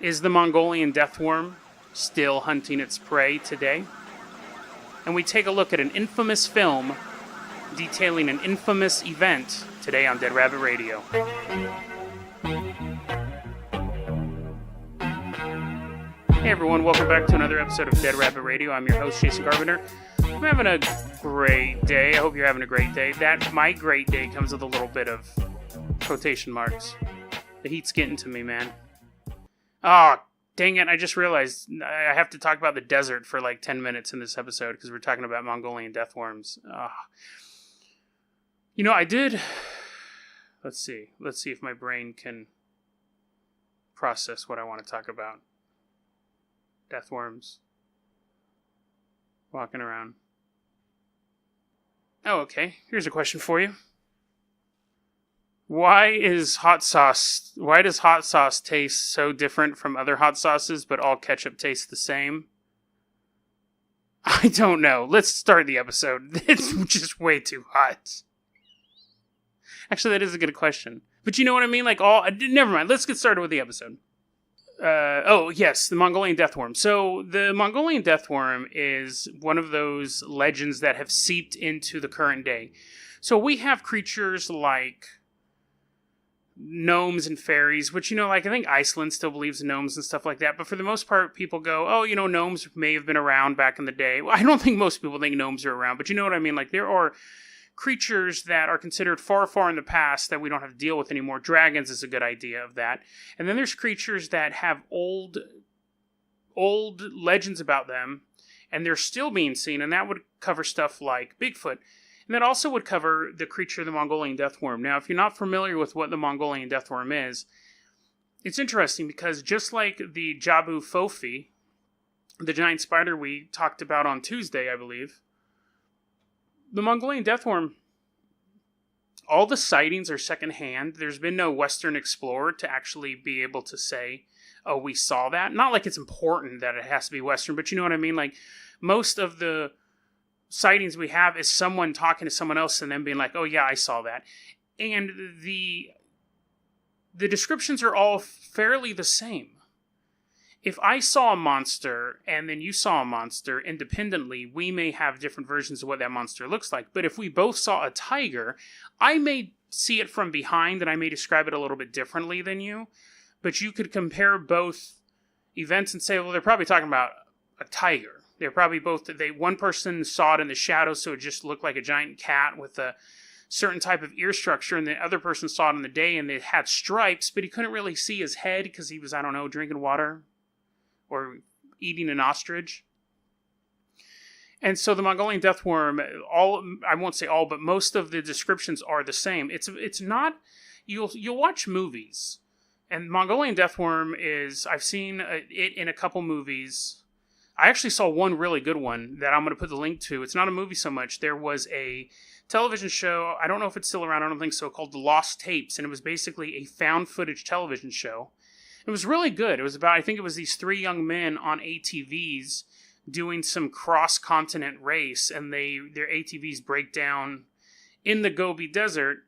Is the Mongolian Death Worm still hunting its prey today? And we take a look at an infamous film detailing an infamous event today on Dead Rabbit Radio. Hey everyone, welcome back to another episode of Dead Rabbit Radio. I'm your host, Jason Carpenter. I'm having a great day. I hope you're having a great day. That my great day comes with a little bit of quotation marks. The heat's getting to me, man. Oh, dang it. I just realized I have to talk about the desert for like 10 minutes in this episode because we're talking about Mongolian death worms. I did... Let's see if my brain can process what I want to talk about. Death worms. Walking around. Oh, okay. Here's a question for you. Why does hot sauce taste so different from other hot sauces, but all ketchup tastes the same? I don't know. Let's start the episode. It's just way too hot. Actually, that is a good question. But you know what I mean? Never mind. Let's get started with the episode. The Mongolian Death Worm. So, the Mongolian Death Worm is one of those legends that have seeped into the current day. So, we have creatures like gnomes and fairies, which, I think Iceland still believes in gnomes and stuff like that. But for the most part, people go, gnomes may have been around back in the day. Well, I don't think most people think gnomes are around, but you know what I mean? Like, there are creatures that are considered far, far in the past that we don't have to deal with anymore. Dragons is a good idea of that. And then there's creatures that have old legends about them, and they're still being seen, and that would cover stuff like Bigfoot. And that also would cover the creature, the Mongolian Death Worm. Now, if you're not familiar with what the Mongolian Death Worm is, it's interesting because just like the Jabu Fofi, the giant spider we talked about on Tuesday, I believe, the Mongolian Death Worm, all the sightings are secondhand. There's been no Western explorer to actually be able to say, oh, we saw that. Not like it's important that it has to be Western, but you know what I mean? Like, most of the sightings we have is someone talking to someone else and then being like, oh yeah, I saw that. And the descriptions are all fairly the same. If I saw a monster and then you saw a monster independently, we may have different versions of what that monster looks like. But if we both saw a tiger, I may see it from behind and I may describe it a little bit differently than you. But you could compare both events and say, well, they're probably talking about a tiger. They're probably both, one person saw it in the shadows, so it just looked like a giant cat with a certain type of ear structure, and the other person saw it in the day and it had stripes, but he couldn't really see his head because he was, drinking water or eating an ostrich. And so the Mongolian Death Worm, I won't say all, but most of the descriptions are the same. It's not, you'll watch movies, and Mongolian Death Worm I've seen it in a couple movies. I actually saw one really good one that I'm going to put the link to. It's not a movie so much. There was a television show, I don't know if it's still around, I don't think so, called The Lost Tapes, and it was basically a found footage television show. It was really good. It was about, I think it was these three young men on ATVs doing some cross-continent race, and their ATVs break down in the Gobi Desert,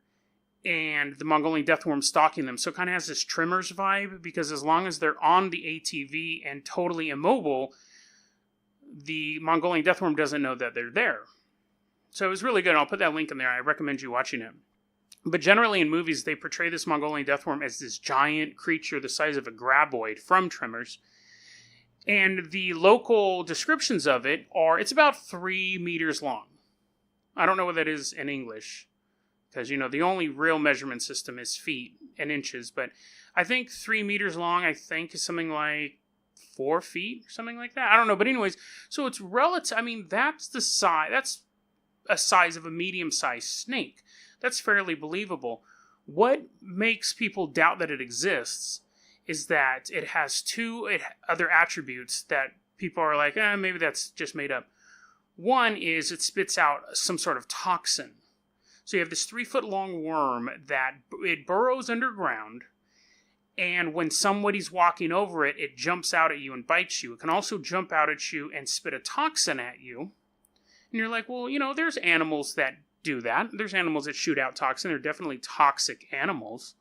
and the Mongolian Death Worm stalking them. So it kind of has this Tremors vibe, because as long as they're on the ATV and totally immobile, the Mongolian Death Worm doesn't know that they're there. So it was really good. I'll put that link in there. I recommend you watching it. But generally in movies, they portray this Mongolian Death Worm as this giant creature the size of a graboid from Tremors. And the local descriptions of it it's about 3 meters long. I don't know what that is in English, because, the only real measurement system is feet and inches. But I think 3 meters long, is something like 4 feet, something like that. I don't know, but anyways, so it's relative. That's the size. That's a size of a medium-sized snake. That's fairly believable. What makes people doubt that it exists is that it has other attributes that people are like, maybe that's just made up. One is it spits out some sort of toxin. So you have this 3-foot-long worm that it burrows underground. And when somebody's walking over it, it jumps out at you and bites you. It can also jump out at you and spit a toxin at you. And you're like, well, there's animals that do that. There's animals that shoot out toxin. They're definitely toxic animals.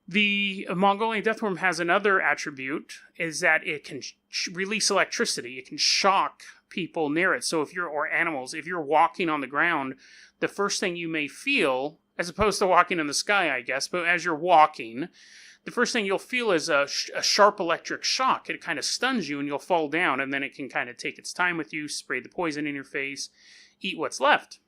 The Mongolian Death Worm has another attribute, is that it can release electricity. It can shock people near it. So or animals, if you're walking on the ground, the first thing you may feel, as opposed to walking in the sky, I guess, but as you're walking, the first thing you'll feel is a sharp electric shock. It kind of stuns you and you'll fall down, and then it can kind of take its time with you, spray the poison in your face, eat what's left.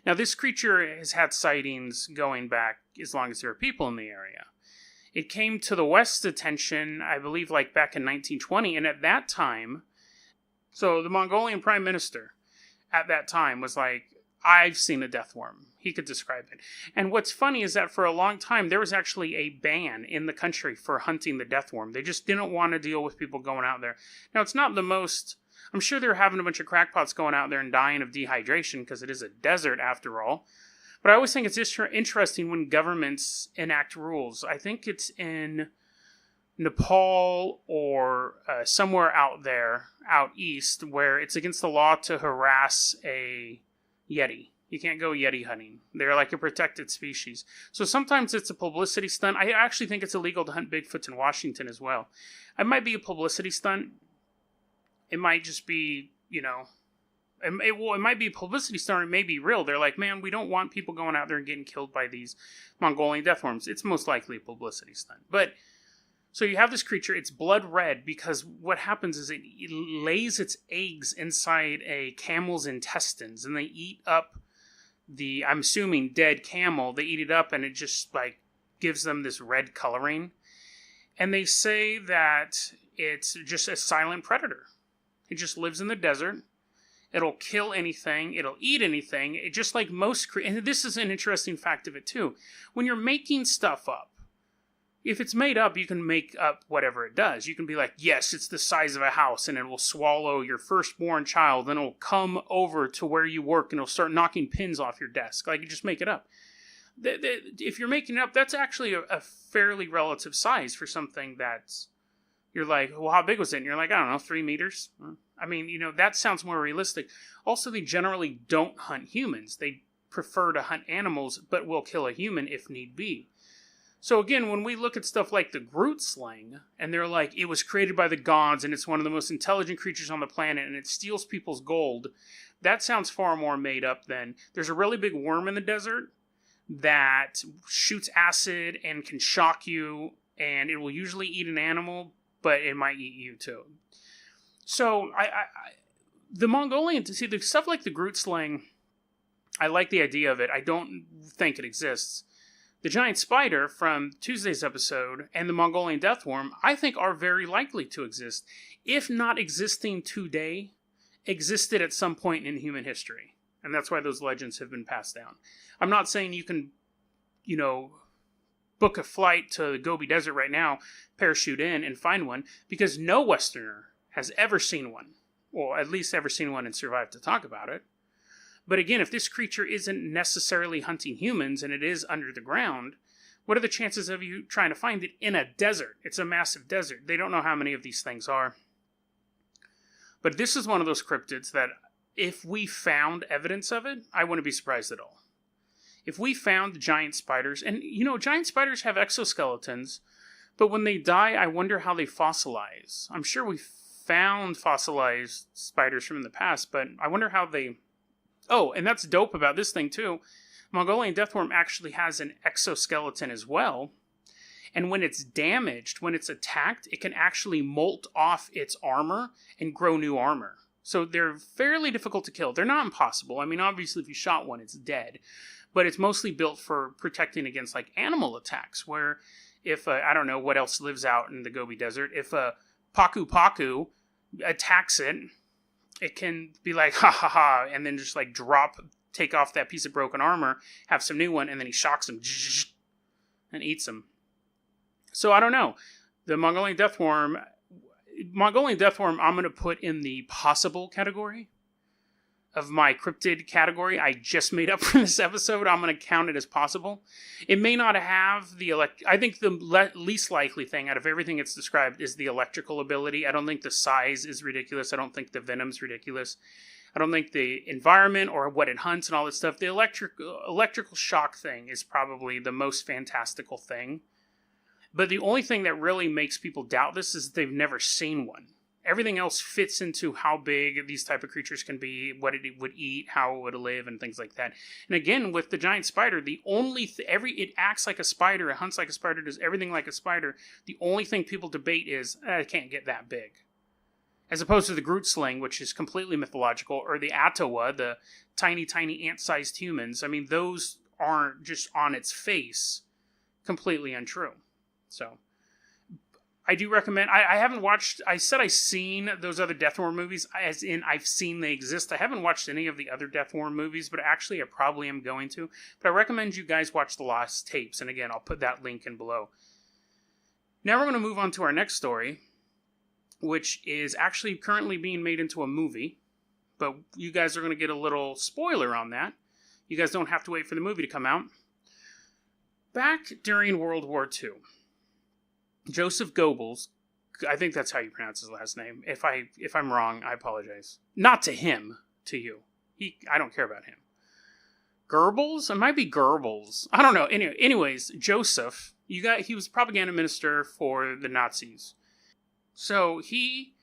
Now, this creature has had sightings going back as long as there are people in the area. It came to the West's attention, I believe, like back in 1920, and at that time, so the Mongolian Prime Minister at that time was like, I've seen a death worm. He could describe it. And what's funny is that for a long time, there was actually a ban in the country for hunting the death worm. They just didn't want to deal with people going out there. Now, it's not the most... I'm sure they're having a bunch of crackpots going out there and dying of dehydration because it is a desert after all. But I always think it's interesting when governments enact rules. I think it's in Nepal or somewhere out there, out east, where it's against the law to harass a yeti. You can't go yeti hunting. They're like a protected species. So sometimes it's a publicity stunt. I actually think it's illegal to hunt Bigfoots in Washington as well. It might be a publicity stunt. It might just be, it might be a publicity stunt, or it may be real. They're like, man, we don't want people going out there and getting killed by these Mongolian death worms. It's most likely a publicity stunt. But, so you have this creature, it's blood red, because what happens is it lays its eggs inside a camel's intestines, and they eat up I'm assuming, dead camel. They eat it up, and it just, gives them this red coloring. And they say that it's just a silent predator. It just lives in the desert. It'll kill anything. It'll eat anything. It just like most and this is an interesting fact of it too. When you're making stuff up, if it's made up, you can make up whatever it does. You can be like, yes, it's the size of a house, and it will swallow your firstborn child, then it'll come over to where you work, and it'll start knocking pins off your desk. Like, you just make it up. If you're making it up, that's actually a fairly relative size for something that's... You're like, well, how big was it? And you're like, I don't know, 3 meters? I mean, that sounds more realistic. Also, they generally don't hunt humans. They prefer to hunt animals, but will kill a human if need be. So again, when we look at stuff like the Groot slang, and they're like, it was created by the gods, and it's one of the most intelligent creatures on the planet, and it steals people's gold, that sounds far more made up than... There's a really big worm in the desert that shoots acid and can shock you, and it will usually eat an animal, but it might eat you too. So, the Mongolian, the stuff like the Groot slang, I like the idea of it. I don't think it exists. The giant spider from Tuesday's episode and the Mongolian death worm, I think, are very likely to exist. If not existing today, existed at some point in human history. And that's why those legends have been passed down. I'm not saying you can, book a flight to the Gobi Desert right now, parachute in, and find one, because no Westerner has ever seen one. Or at least ever seen one and survived to talk about it. But again, if this creature isn't necessarily hunting humans, and it is under the ground, what are the chances of you trying to find it in a desert? It's a massive desert. They don't know how many of these things are. But this is one of those cryptids that, if we found evidence of it, I wouldn't be surprised at all. If we found giant spiders, and giant spiders have exoskeletons, but when they die, I wonder how they fossilize. I'm sure we found fossilized spiders from the past, but I wonder how they... Oh, and that's dope about this thing too. Mongolian death worm actually has an exoskeleton as well, and when it's damaged, when it's attacked, it can actually molt off its armor and grow new armor. So they're fairly difficult to kill. They're not impossible. I mean, obviously, if you shot one, it's dead. But it's mostly built for protecting against, animal attacks, where if, I don't know what else lives out in the Gobi Desert, if a paku attacks it, it can be like, ha ha ha, and then just, take off that piece of broken armor, have some new one, and then he shocks them, and eats them. So, I don't know. The Mongolian Death Worm, I'm going to put in the possible category of my cryptid category I just made up for this episode. I'm going to count it as possible. It may not have I think the least likely thing out of everything it's described is the electrical ability. I don't think the size is ridiculous. I don't think the venom's ridiculous. I don't think the environment or what it hunts and all this stuff, the electrical shock thing is probably the most fantastical thing. But the only thing that really makes people doubt this is they've never seen one. Everything else fits into how big these type of creatures can be, what it would eat, how it would live, and things like that. And again, with the giant spider, the only it acts like a spider, it hunts like a spider, does everything like a spider. The only thing people debate is, it can't get that big. As opposed to the Groot sling, which is completely mythological, or the Atawa, the tiny, tiny ant-sized humans. I mean, those aren't just on its face completely untrue. So, I do recommend, I haven't watched, I said I've seen those other Death Worm movies, as in I've seen they exist. I haven't watched any of the other Death Worm movies, but actually I probably am going to. But I recommend you guys watch the Lost Tapes, and again, I'll put that link in below. Now we're going to move on to our next story, which is actually currently being made into a movie, but you guys are going to get a little spoiler on that. You guys don't have to wait for the movie to come out. Back during World War II, Joseph Goebbels, I think that's how you pronounce his last name. If I'm wrong, I apologize. Not to him, to you. I don't care about him. Goebbels? It might be Goebbels. I don't know. Anyways, Joseph, he was a propaganda minister for the Nazis. So he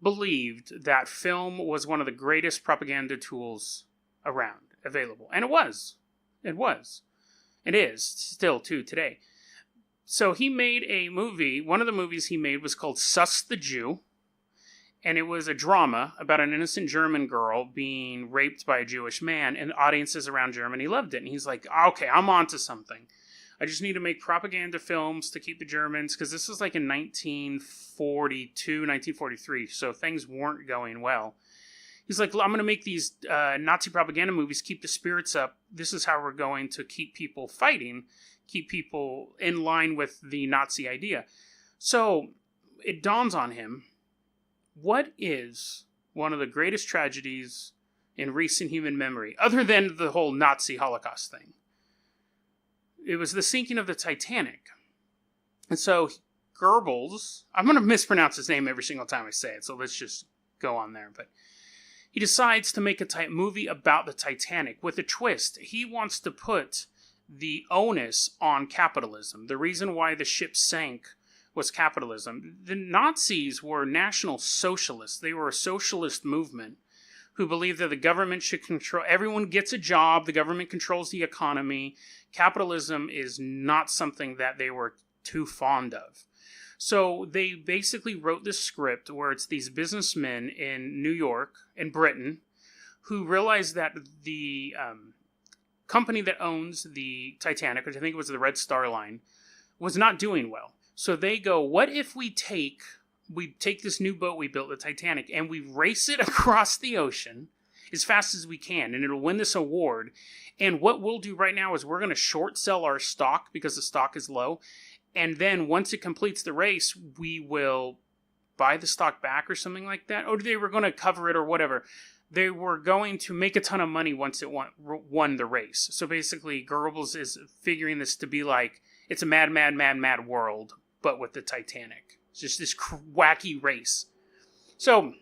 believed that film was one of the greatest propaganda tools available. And it was. It was. It is, still to today. So he made a movie. One of the movies he made was called Sus the Jew. And it was a drama about an innocent German girl being raped by a Jewish man. And audiences around Germany loved it. And he's like, okay, I'm onto something. I just need to make propaganda films to keep the Germans, because this was like in 1942, 1943, so things weren't going well. He's like, I'm going to make these Nazi propaganda movies, keep the spirits up. This is how we're going to keep people fighting, keep people in line with the Nazi idea. So it dawns on him, what is one of the greatest tragedies in recent human memory, other than the whole Nazi Holocaust thing? It was the sinking of the Titanic. And so Goebbels, I'm going to mispronounce his name every single time I say it, so let's just go on there. But he decides to make a movie about the Titanic with a twist. He wants to put the onus on capitalism. The reason why the ship sank was capitalism. The Nazis were national socialists. They were a socialist movement who believed that the government should control, everyone gets a job, the government controls the economy. Capitalism is not something that they were too fond of. So they basically wrote this script where it's these businessmen in New York, in Britain, who realized that the company that owns the Titanic, which I think was the Red Star Line, was not doing well. So they go, what if we take this new boat we built, the Titanic, and we race it across the ocean as fast as we can, and it'll win this award. And what we'll do right now is we're going to short sell our stock because the stock is low. And then once it completes the race, we will buy the stock back or something like that. Or they were going to cover it or whatever. They were going to make a ton of money once it won the race. So basically, Goebbels is figuring this to be like, it's a mad, mad, mad, mad world, but with the Titanic. It's just this wacky race. So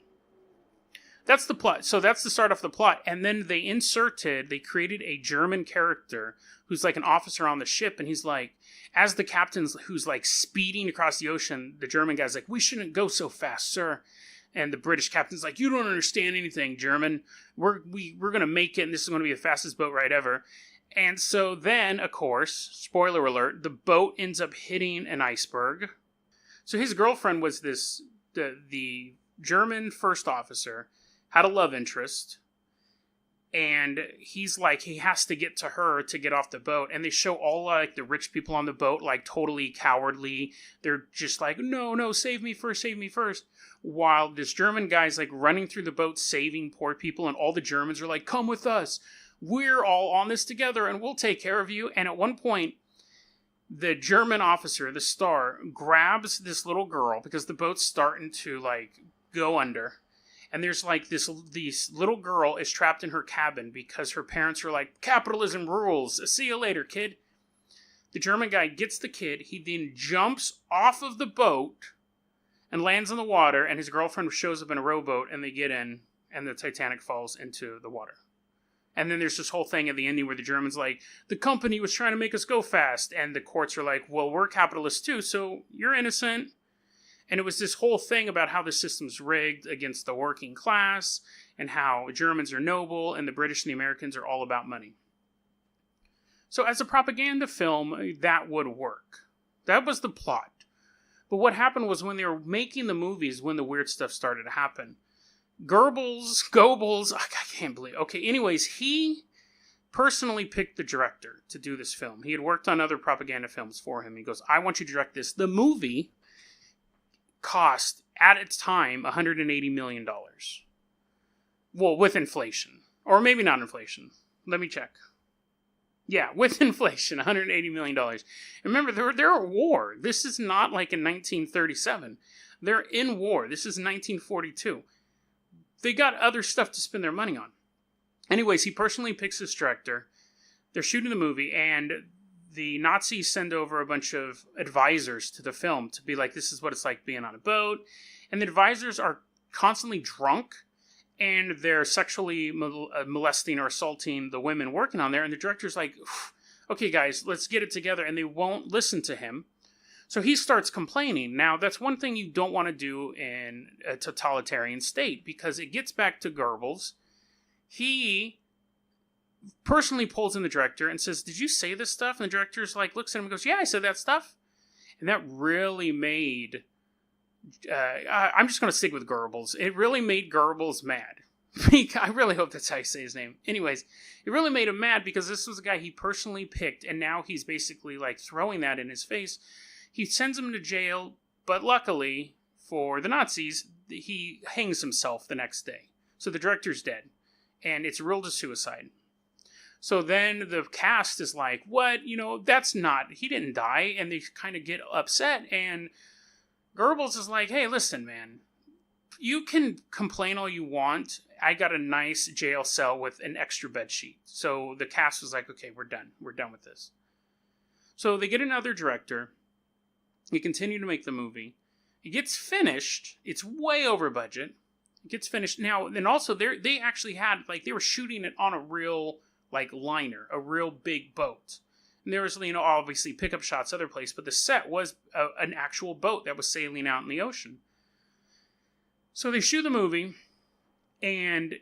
that's the plot. So that's the start of the plot. And then they created a German character who's like an officer on the ship. And he's like, as the captain who's like speeding across the ocean, the German guy's like, we shouldn't go so fast, sir. And the British captain's like, you don't understand anything, German. We're going to make it, and this is going to be the fastest boat ride ever. And so then, of course, spoiler alert, the boat ends up hitting an iceberg. So his girlfriend was the German first officer, had a love interest, and he's like, he has to get to her to get off the boat. And they show all like the rich people on the boat, like totally cowardly. They're just like, no, save me first. While this German guy's like running through the boat, saving poor people. And all the Germans are like, come with us. We're all on this together and we'll take care of you. And at one point, the German officer, the star, grabs this little girl because the boat's starting to like go under. And there's like this little girl is trapped in her cabin because her parents are like, capitalism rules. See you later, kid. The German guy gets the kid. He then jumps off of the boat and lands in the water. And his girlfriend shows up in a rowboat and they get in and the Titanic falls into the water. And then there's this whole thing at the ending where the Germans like, the company was trying to make us go fast. And the courts are like, well, we're capitalists too, so you're innocent. And it was this whole thing about how the system's rigged against the working class and how Germans are noble and the British and the Americans are all about money. So as a propaganda film, that would work. That was the plot. But what happened was when they were making the movies, when the weird stuff started to happen, Goebbels, I can't believe. Okay, anyways, he personally picked the director to do this film. He had worked on other propaganda films for him. He goes, I want you to direct this. The movie cost, at its time, $180 million. Well, with inflation. Or maybe not inflation. Let me check. Yeah, with inflation, $180 million. And remember, they're at war. This is not like in 1937. They're in war. This is 1942. They got other stuff to spend their money on. Anyways, he personally picks this director. They're shooting the movie, and the Nazis send over a bunch of advisors to the film to be like, this is what it's like being on a boat. And the advisors are constantly drunk, and they're sexually molesting or assaulting the women working on there. And the director's like, okay, guys, let's get it together. And they won't listen to him. So he starts complaining. Now, that's one thing you don't want to do in a totalitarian state, because it gets back to Goebbels. He personally pulls in the director and says, did you say this stuff? And the director's like, looks at him and goes, yeah, I said that stuff. And that really made, I'm just going to stick with Goebbels. It really made Goebbels mad. I really hope that's how you say his name. Anyways, it really made him mad because this was a guy he personally picked, and now he's basically like throwing that in his face. He sends him to jail, but luckily for the Nazis, he hangs himself the next day. So the director's dead, and it's ruled a suicide. So then the cast is like, what? You know, that's not, he didn't die, and they kind of get upset, and Goebbels is like, hey, listen, man, you can complain all you want. I got a nice jail cell with an extra bed sheet. So the cast was like, okay, we're done. We're done with this. So they get another director. They continue to make the movie. It gets finished. It's way over budget. It gets finished. Now, and also they actually had, like, they were shooting it on a real, like, liner, a real big boat. And there was, you know, obviously pickup shots other place, but the set was an actual boat that was sailing out in the ocean. So they shoot the movie, and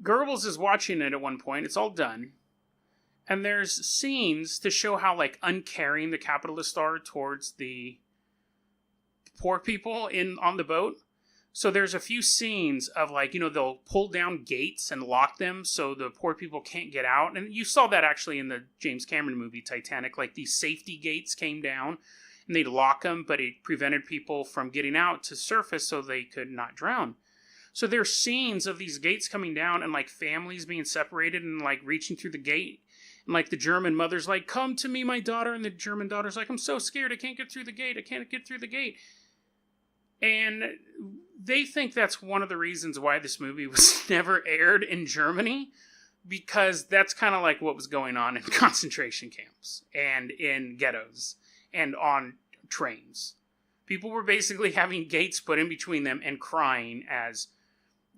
Goebbels is watching it at one point. It's all done. And there's scenes to show how, like, uncaring the capitalists are towards the poor people on the boat. So there's a few scenes of, like, you know, they'll pull down gates and lock them so the poor people can't get out. And you saw that actually in the James Cameron movie Titanic. Like, these safety gates came down, and they'd lock them, but it prevented people from getting out to surface so they could not drown. So there's scenes of these gates coming down and, like, families being separated and, like, reaching through the gate. And, like, the German mother's like, come to me, my daughter. And the German daughter's like, I'm so scared. I can't get through the gate. I can't get through the gate. And they think that's one of the reasons why this movie was never aired in Germany, because that's kind of like what was going on in concentration camps and in ghettos and on trains. People were basically having gates put in between them and crying, as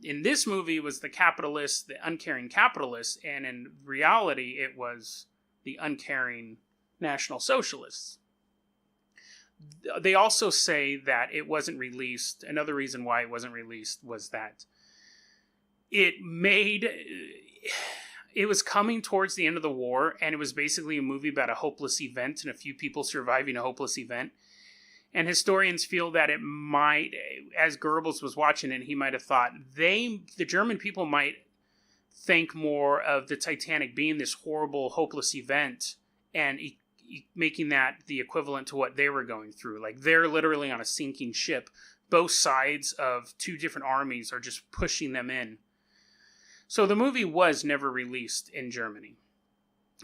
in this movie it was the capitalists, the uncaring capitalists, and in reality it was the uncaring National Socialists. They also say that it wasn't released. Another reason why it wasn't released was that it was coming towards the end of the war, and it was basically a movie about a hopeless event and a few people surviving a hopeless event. And historians feel that it might, as Goebbels was watching it, he might have thought the German people might think more of the Titanic being this horrible, hopeless event and making that the equivalent to what they were going through. Like, they're literally on a sinking ship. Both sides of two different armies are just pushing them in. So the movie was never released in Germany.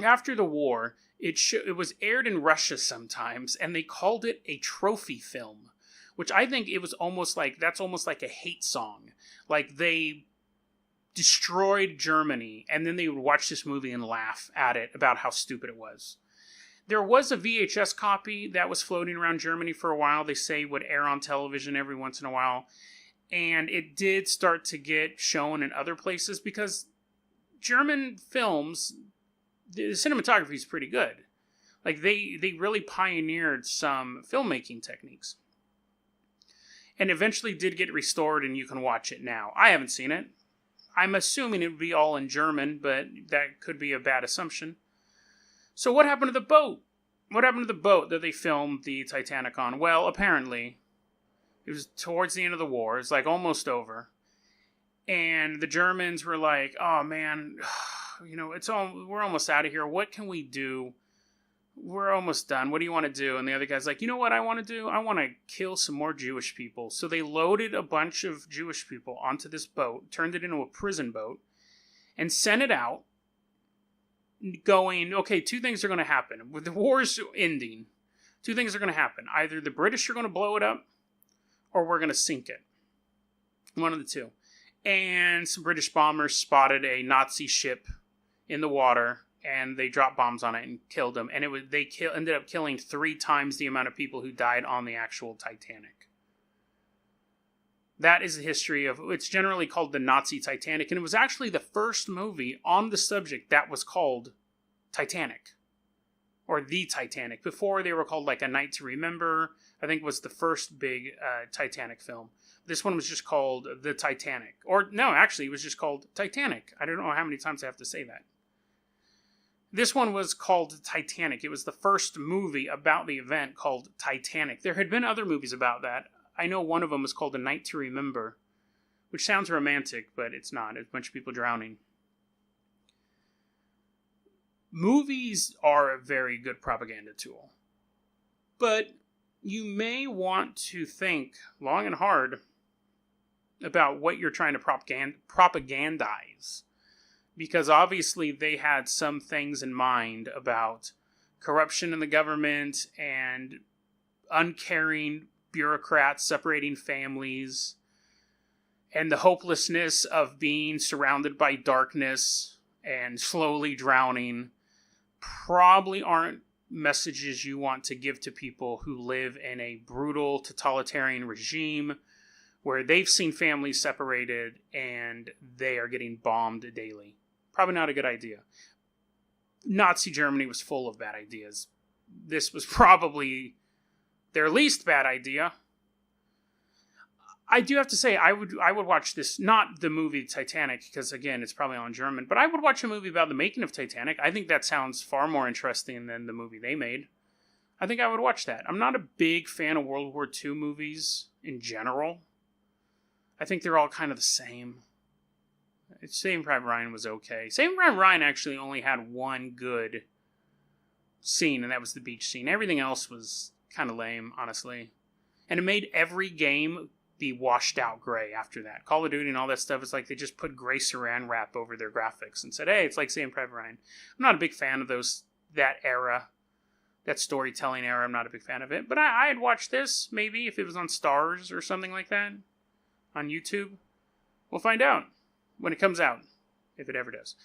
After the war, it was aired in Russia sometimes, and they called it a trophy film, which I think it was almost like, that's almost like a hate song. Like, they destroyed Germany, and then they would watch this movie and laugh at it about how stupid it was. There was a VHS copy that was floating around Germany for a while. They say would air on television every once in a while. And it did start to get shown in other places because German films, the cinematography is pretty good. Like, they really pioneered some filmmaking techniques. And eventually did get restored, and you can watch it now. I haven't seen it. I'm assuming it would be all in German, but that could be a bad assumption. So what happened to the boat? What happened to the boat that they filmed the Titanic on? Well, apparently, it was towards the end of the war. It's like almost over. And the Germans were like, oh man, we're almost out of here. What can we do? We're almost done. What do you want to do? And the other guy's like, you know what I want to do? I want to kill some more Jewish people. So they loaded a bunch of Jewish people onto this boat, turned it into a prison boat, and sent it out going, okay, two things are going to happen. With the war's ending, two things are going to happen. Either the British are going to blow it up, or we're going to sink it. One of the two. And some British bombers spotted a Nazi ship in the water, and they dropped bombs on it and killed them. And ended up killing 3 times the amount of people who died on the actual Titanic. That is the history of, it's generally called the Nazi Titanic, and it was actually the first movie on the subject that was called Titanic. Or The Titanic. Before, they were called like A Night to Remember, I think was the first big Titanic film. This one was just called The Titanic. Or, no, actually, it was just called Titanic. I don't know how many times I have to say that. This one was called Titanic. It was the first movie about the event called Titanic. There had been other movies about that. I know one of them was called A Night to Remember, which sounds romantic, but it's not. It's a bunch of people drowning. Movies are a very good propaganda tool. But you may want to think long and hard about what you're trying to propagandize. Because obviously they had some things in mind about corruption in the government and uncaring bureaucrats separating families and the hopelessness of being surrounded by darkness and slowly drowning. Probably aren't messages you want to give to people who live in a brutal totalitarian regime where they've seen families separated and they are getting bombed daily. Probably not a good idea. Nazi Germany was full of bad ideas. This was probably their least bad idea. I do have to say, I would watch this, not the movie Titanic, because again, it's probably all in German, but I would watch a movie about the making of Titanic. I think that sounds far more interesting than the movie they made. I think I would watch that. I'm not a big fan of World War II movies in general. I think they're all kind of the same. Saving Private Ryan was okay. Saving Private Ryan actually only had one good scene, and that was the beach scene. Everything else was kind of lame, honestly. And it made every game be washed out gray after that. Call of Duty and all that stuff, it's like they just put gray saran wrap over their graphics and said, hey, it's like Saving Private Ryan. I'm not a big fan of that era, that storytelling era. I'm not a big fan of it. But I'd watch this, maybe, if it was on Stars or something like that, on YouTube. We'll find out when it comes out, if it ever does.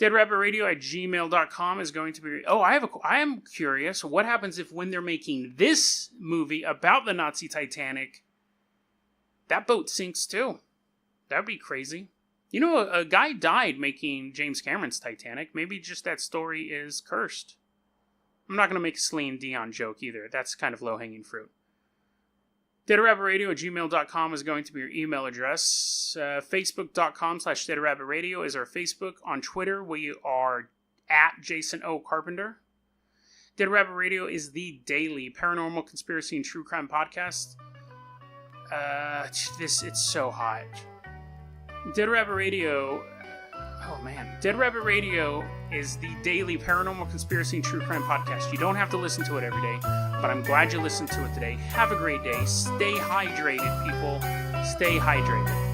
DeadRabbitRadio@gmail.com is going to be... Oh, I am curious, what happens if when they're making this movie about the Nazi Titanic, that boat sinks too? That would be crazy. You know, a guy died making James Cameron's Titanic. Maybe just that story is cursed. I'm not going to make a Celine Dion joke either. That's kind of low-hanging fruit. DeadRabbitRadio@gmail.com is going to be your email address. Facebook.com/DeadRabbitRadio is our Facebook. On Twitter, we are @Jason O. Carpenter. Dead Rabbit Radio is the daily paranormal conspiracy and true crime podcast. It's so hot. Dead Rabbit Radio... Oh, man. Dead Rabbit Radio is the daily paranormal conspiracy and true crime podcast. You don't have to listen to it every day, but I'm glad you listened to it today. Have a great day. Stay hydrated, people. Stay hydrated.